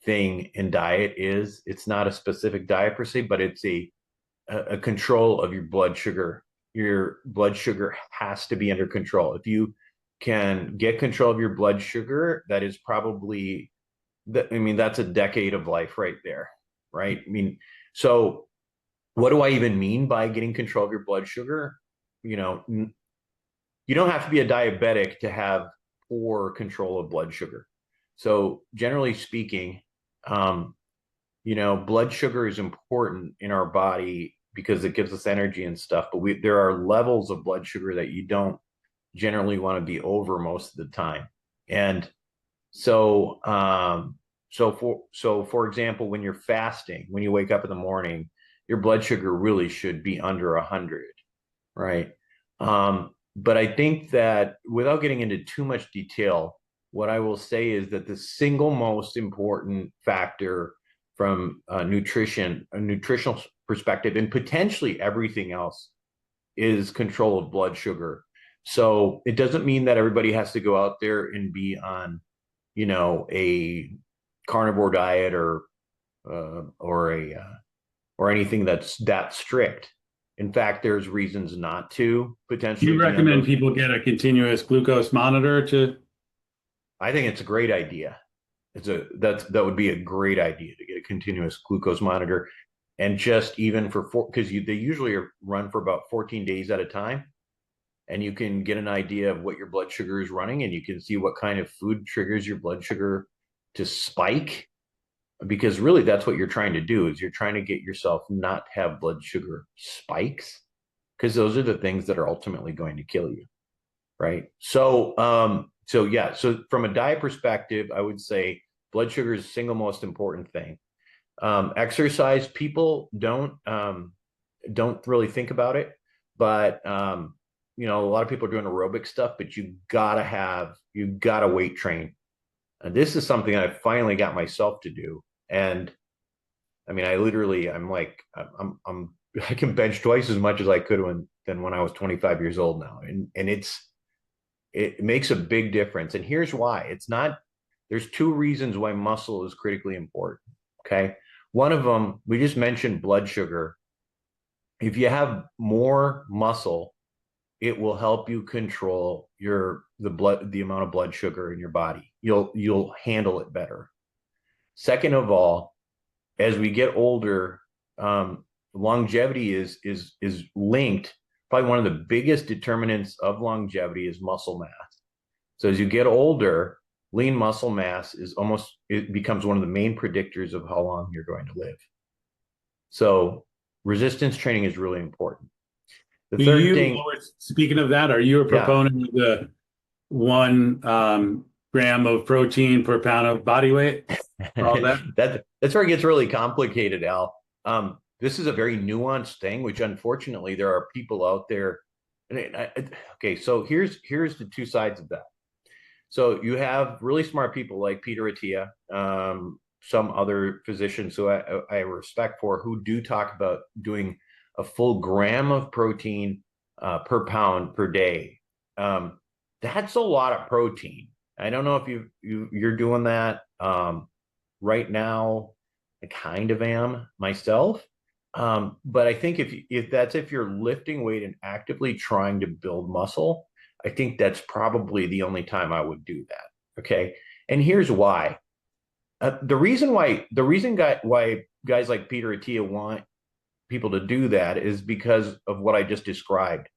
thing in diet is, it's not a specific diet per se, but it's a control of your blood sugar. Your blood sugar has to be under control. If you can get control of your blood sugar, that is probably, that's a decade of life right there, right? So what do I even mean by getting control of your blood sugar? You don't have to be a diabetic to have poor control of blood sugar. So generally speaking, blood sugar is important in our body because it gives us energy and stuff, but there are levels of blood sugar that you don't generally want to be over most of the time. And so, for example, when you're fasting, when you wake up in the morning, your blood sugar really should be under 100, right? But I think that without getting into too much detail, what I will say is that the single most important factor from a nutritional perspective, and potentially everything else, is control of blood sugar. So it doesn't mean that everybody has to go out there and be on, a carnivore diet or anything that's that strict. In fact, there's reasons not to potentially. Do you recommend people get a continuous glucose monitor to? I think it's a great idea. That would be a great idea to get a continuous glucose monitor, and just even because they usually run for about 14 days at a time, and you can get an idea of what your blood sugar is running, and you can see what kind of food triggers your blood sugar to spike. Because really that's what you're trying to do, is you're trying to get yourself not to have blood sugar spikes, because those are the things that are ultimately going to kill you, right? So from a diet perspective, I would say blood sugar is the single most important thing. Exercise, people don't really think about it, but a lot of people are doing aerobic stuff, but you gotta weight train. And this is something I finally got myself to do. And I can bench twice as much as I could when I was 25 years old now. And it makes a big difference. And here's why. There's two reasons why muscle is critically important. Okay. One of them, we just mentioned blood sugar. If you have more muscle, it will help you control the amount of blood sugar in your body. You'll handle it better. Second of all, as we get older, longevity is linked. Probably one of the biggest determinants of longevity is muscle mass. So as you get older, lean muscle mass it becomes one of the main predictors of how long you're going to live. So resistance training is really important. The third thing. Speaking of that, are you a proponent of the 1 gram of protein per pound of body weight? All that? That's where it gets really complicated, Al. This is a very nuanced thing, which unfortunately there are people out there. Okay, so here's the two sides of that. So you have really smart people like Peter Attia, some other physicians who I respect for, who do talk about doing a full gram of protein per pound per day. That's a lot of protein. I don't know if you're doing that right now. I kind of am myself. But I think if you're lifting weight and actively trying to build muscle, I think that's probably the only time I would do that. Okay. And here's why. Why guys like Peter Attia want people to do that is because of what I just described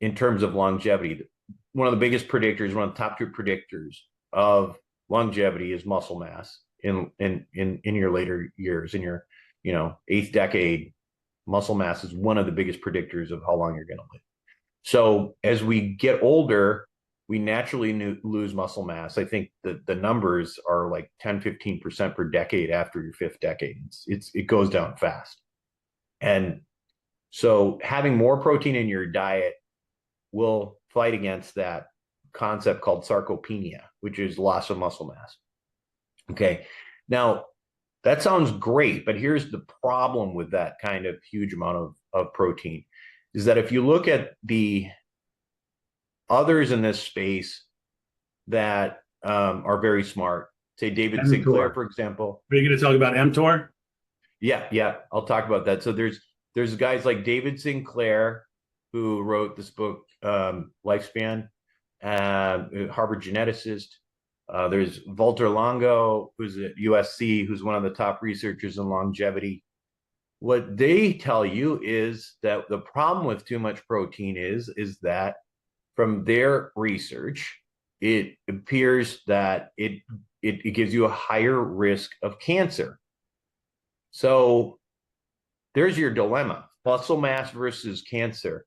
in terms of longevity. One of the biggest predictors, one of the top two predictors of longevity is muscle mass in your later years, in your, eighth decade. Muscle mass is one of the biggest predictors of how long you're going to live. So as we get older, we naturally lose muscle mass. I think the numbers are like 10-15% per decade after your fifth decade. It goes down fast. And so having more protein in your diet will fight against that concept called sarcopenia, which is loss of muscle mass. Okay. Now, that sounds great, but here's the problem with that kind of huge amount of protein is that if you look at the others in this space that are very smart, say David mTOR. Sinclair, for example. Are you going to talk about mTOR? Yeah, I'll talk about that. So there's guys like David Sinclair who wrote this book, Lifespan, Harvard geneticist. There's Walter Longo, who's at USC, who's one of the top researchers in longevity. What they tell you is that the problem with too much protein is that from their research, it appears that it gives you a higher risk of cancer. So there's your dilemma, muscle mass versus cancer.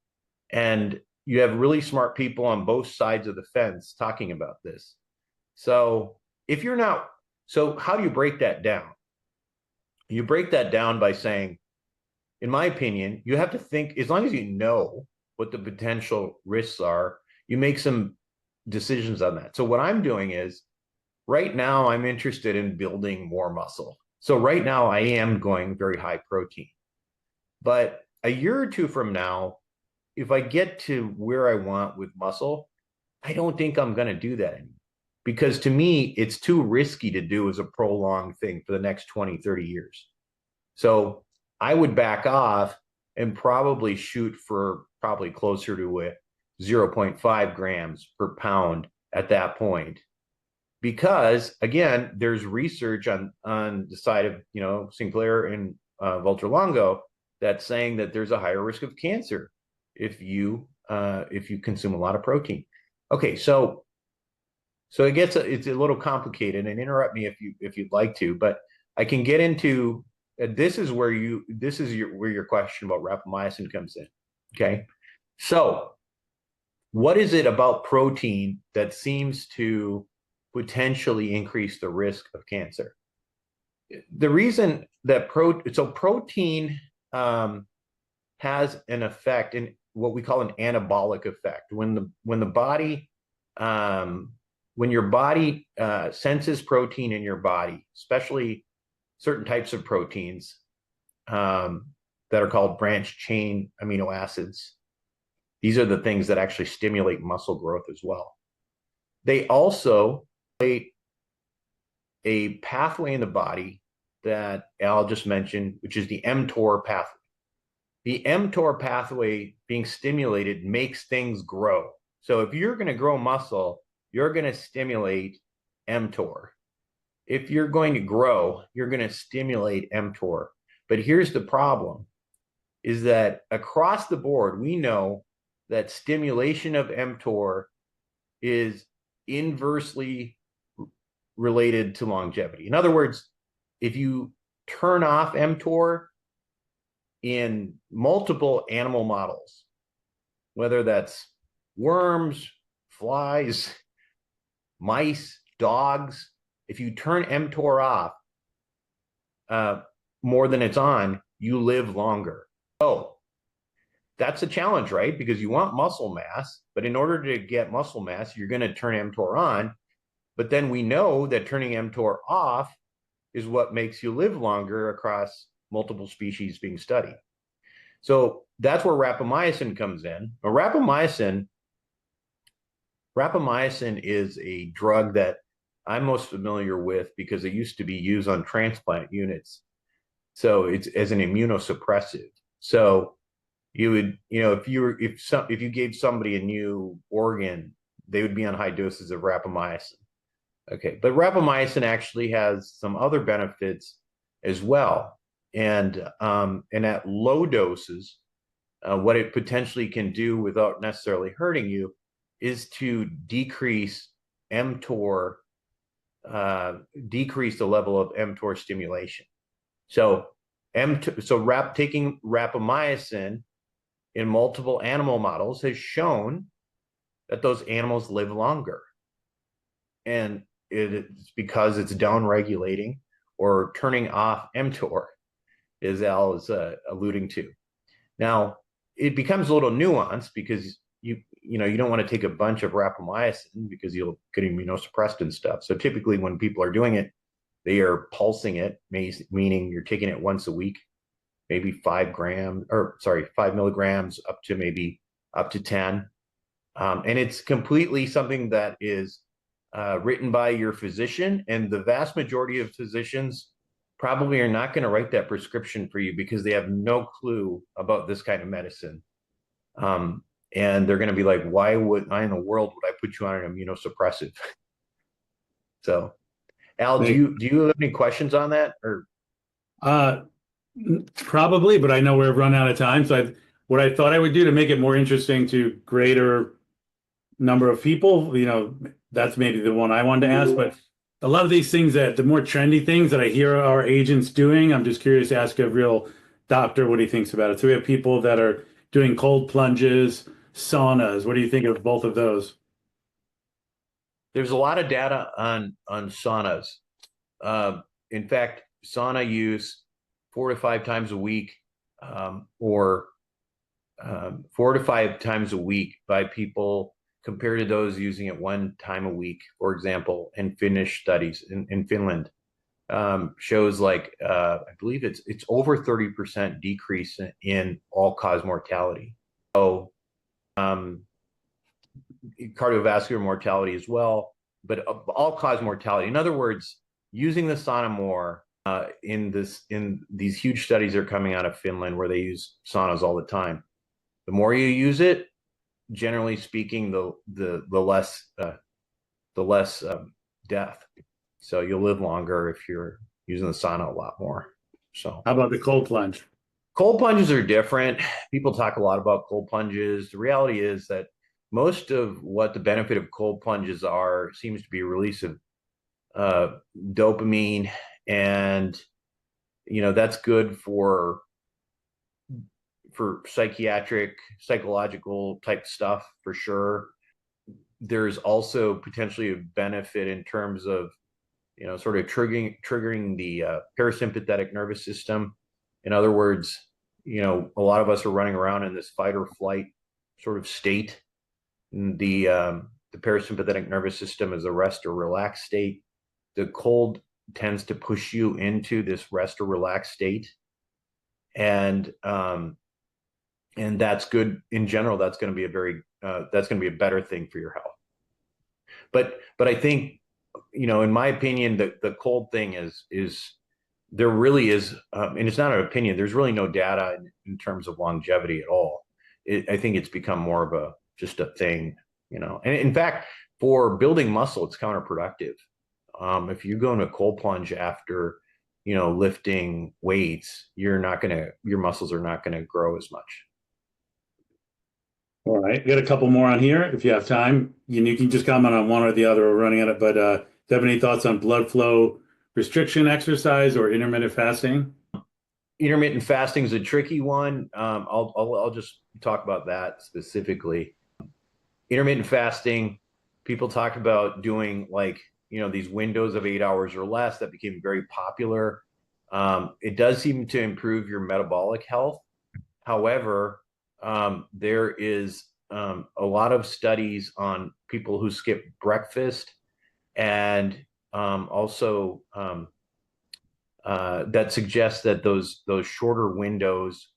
And you have really smart people on both sides of the fence talking about this. So how do you break that down? You break that down by saying, in my opinion, you have to think, as long as you know what the potential risks are, you make some decisions on that. So what I'm doing is, right now I'm interested in building more muscle. So right now I am going very high protein. But a year or two from now, if I get to where I want with muscle, I don't think I'm going to do that anymore. Because to me, it's too risky to do as a prolonged thing for the next 20, 30 years. So I would back off and probably shoot for probably closer to 0.5 grams per pound at that point. Because again, there's research on the side of, Sinclair and Walter Longo that's saying that there's a higher risk of cancer if you consume a lot of protein. Okay, so it's a little complicated, and interrupt me if you'd like to, but I can get into this is where your question about rapamycin comes in. Okay, so what is it about protein that seems to potentially increase the risk of cancer? The reason that protein has an effect, in what we call an anabolic effect. When your body senses protein in your body, especially certain types of proteins that are called branched chain amino acids. These are the things that actually stimulate muscle growth as well. They also a pathway in the body that Al just mentioned, which is the mTOR pathway. The mTOR pathway being stimulated makes things grow. So if you're going to grow muscle, you're going to stimulate mTOR. If you're going to grow, you're going to stimulate mTOR. But here's the problem, is that across the board, we know that stimulation of mTOR is inversely related to longevity. In other words, if you turn off mTOR in multiple animal models, whether that's worms, flies, mice, dogs, if you turn mTOR off more than it's on, you live longer. So that's a challenge, right? Because you want muscle mass, but in order to get muscle mass, you're going to turn mTOR on. But then we know that turning mTOR off is what makes you live longer across multiple species being studied. So that's where rapamycin comes in. Now, rapamycin is a drug that I'm most familiar with because it used to be used on transplant units. So it's as an immunosuppressive. So you would, if you gave somebody a new organ, they would be on high doses of rapamycin. Okay, but rapamycin actually has some other benefits as well, and at low doses, what it potentially can do without necessarily hurting you is to decrease mTOR, decrease the level of mTOR stimulation. So taking rapamycin in multiple animal models has shown that those animals live longer, and it's because it's down regulating or turning off mTOR, as Al is alluding to. Now, it becomes a little nuanced because you don't want to take a bunch of rapamycin because you'll get immunosuppressed and stuff. So typically when people are doing it, they are pulsing it, meaning you're taking it once a week, maybe 5 milligrams up to 10. And it's completely something that is written by your physician, and the vast majority of physicians probably are not going to write that prescription for you because they have no clue about this kind of medicine. And they're going to be like, why in the world would I put you on an immunosuppressive? So, Al, do you have any questions on that? Or probably, but I know we've run out of time. So what I thought I would do to make it more interesting to greater number of people, that's maybe the one I wanted to ask, but a lot of these things the more trendy things that I hear our agents doing, I'm just curious to ask a real doctor what he thinks about it. So we have people that are doing cold plunges, saunas. What do you think of both of those? There's a lot of data on saunas. In fact, sauna use 4 to 5 times a week, or 4 to 5 times a week by people compared to those using it 1 time a week, for example. In Finnish studies in Finland, shows like I believe it's over 30% decrease in all-cause mortality. So cardiovascular mortality as well, but all-cause mortality. In other words, using the sauna more in these huge studies that are coming out of Finland where they use saunas all the time. The more you use it, generally speaking, the less death. So you'll live longer if you're using the sauna a lot more. So how about the cold plunge? Cold plunges are different. People talk a lot about cold plunges. The reality is that most of what the benefit of cold plunges seems to be a release of dopamine, and that's good for psychological type stuff for sure. There's also potentially a benefit in terms of sort of triggering the parasympathetic nervous system. In other words, a lot of us are running around in this fight or flight sort of state. The parasympathetic nervous system is a rest or relax state. The cold tends to push you into this rest or relax state, and that's good in general. That's going to be a better thing for your health. But I think, in my opinion, the cold thing is there really is, and it's not an opinion. There's really no data in terms of longevity at all. I think it's become more of just a thing, And in fact, for building muscle, it's counterproductive. If you go into a cold plunge after, lifting weights, your muscles are not gonna grow as much. All right, we got a couple more on here if you have time. You can just comment on one or the other. We're running at it, but do you have any thoughts on blood flow restriction exercise or intermittent fasting? Intermittent fasting is a tricky one. I'll just talk about that specifically. Intermittent fasting, people talk about doing these windows of 8 hours or less. That became very popular. It does seem to improve your metabolic health. However, there is a lot of studies on people who skip breakfast, and also that suggests that those shorter windows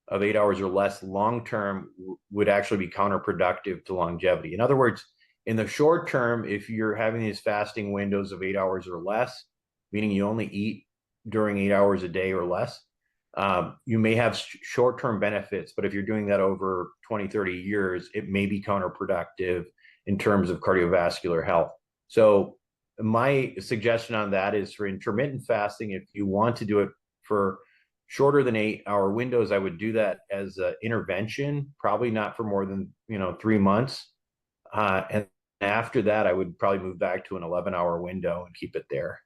of 8 hours or less long term would actually be counterproductive to longevity. In other words, in the short term, if you're having these fasting windows of 8 hours or less, meaning you only eat during 8 hours a day or less, you may have short-term benefits, but if you're doing that over 20, 30 years, it may be counterproductive in terms of cardiovascular health. So my suggestion on that is for intermittent fasting, if you want to do it for shorter than 8 hour windows, I would do that as an intervention, probably not for more than 3 months. And after that, I would probably move back to an 11-hour window and keep it there.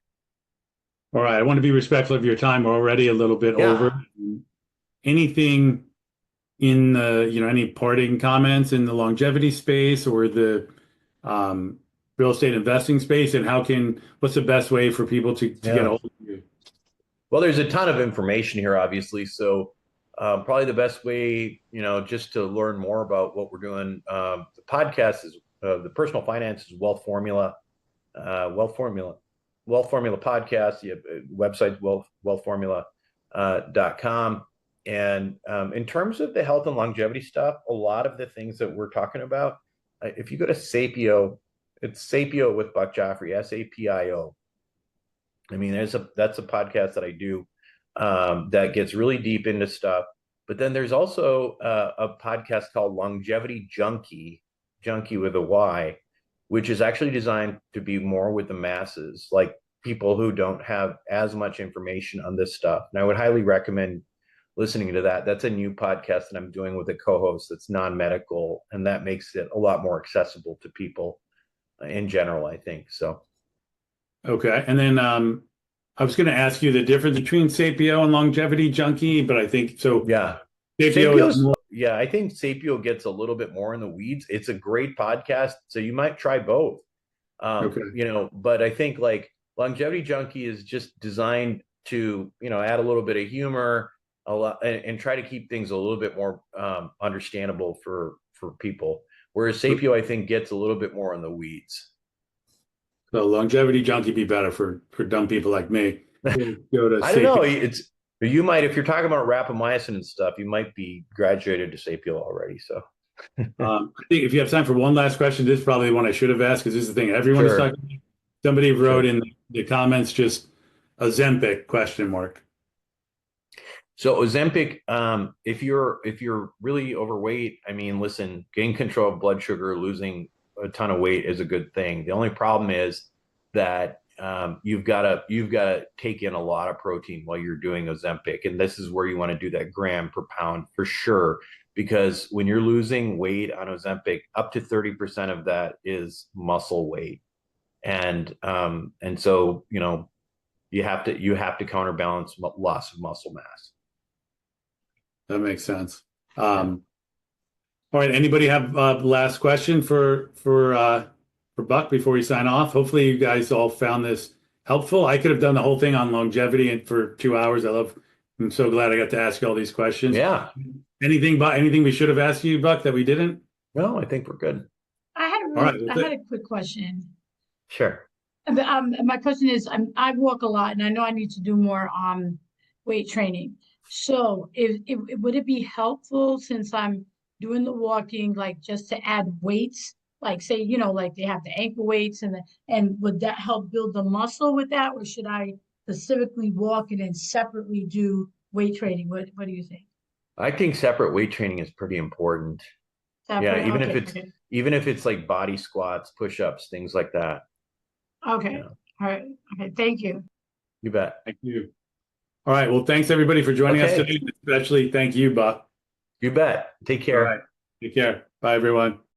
All right. I want to be respectful of your time. We're already a little bit Yeah. over. Anything in the, any parting comments in the longevity space or the real estate investing space, and what's the best way for people to get a hold of you? Well, there's a ton of information here, obviously. So probably the best way, just to learn more about what we're doing, the podcast is the Personal Finance is Wealth Formula. Wealth Formula podcast. You have website wealthformula.com. And in terms of the health and longevity stuff, a lot of the things that we're talking about, if you go to Sapio, it's Sapio with Buck Joffrey, SAPIO. I mean, that's a podcast that I do that gets really deep into stuff. But then there's also a podcast called Longevity Junkie with a Y, which is actually designed to be more with the masses, like people who don't have as much information on this stuff. And I would highly recommend listening to that. That's a new podcast that I'm doing with a co-host that's non-medical, and that makes it a lot more accessible to people in general, I think. So. Okay. And then I was going to ask you the difference between Sapio and Longevity Junkie, but I think so. Yeah. I think Sapio gets a little bit more in the weeds. It's a great podcast, so you might try both. Okay. But I think like Longevity Junkie is just designed to, add a little bit of humor, and try to keep things a little bit more understandable for people. Whereas Sapio, I think, gets a little bit more in the weeds. So Longevity Junkie be better for dumb people like me. I don't know. You might, if you're talking about rapamycin and stuff, you might be graduated to Sapio already. So I think if you have time for one last question, this is probably the one I should have asked, because this is the thing everyone is talking about. Somebody wrote in the comments just Ozempic ? So Ozempic, if you're really overweight, I mean, listen, gain control of blood sugar, losing a ton of weight is a good thing. The only problem is that you've got to take in a lot of protein while you're doing Ozempic, and this is where you want to do that gram per pound for sure, because when you're losing weight on Ozempic, up to 30% of that is muscle weight, and so you have to counterbalance loss of muscle mass. That makes sense. All right. Anybody have last question for Buck before we sign off? Hopefully you guys all found this helpful. I could have done the whole thing on longevity for 2 hours. I'm so glad I got to ask you all these questions. Yeah. Anything we should have asked you, Buck, that we didn't? No, I think we're good. I had a quick question. Sure. My question is, I walk a lot, and I know I need to do more weight training. So would it be helpful, since I'm doing the walking, like just to add weights, like say, like they have the ankle weights and would that help build the muscle with that, or should I specifically walk and then separately do weight training? What do you think? I think separate weight training is pretty important. Separate? Yeah, even if it's like body squats, push-ups, things like that. Okay. Yeah. All right. Okay. Thank you. You bet. Thank you. All right. Well, thanks everybody for joining us today. Especially thank you, Buck. You bet. Take care. All right. Take care. Bye, everyone.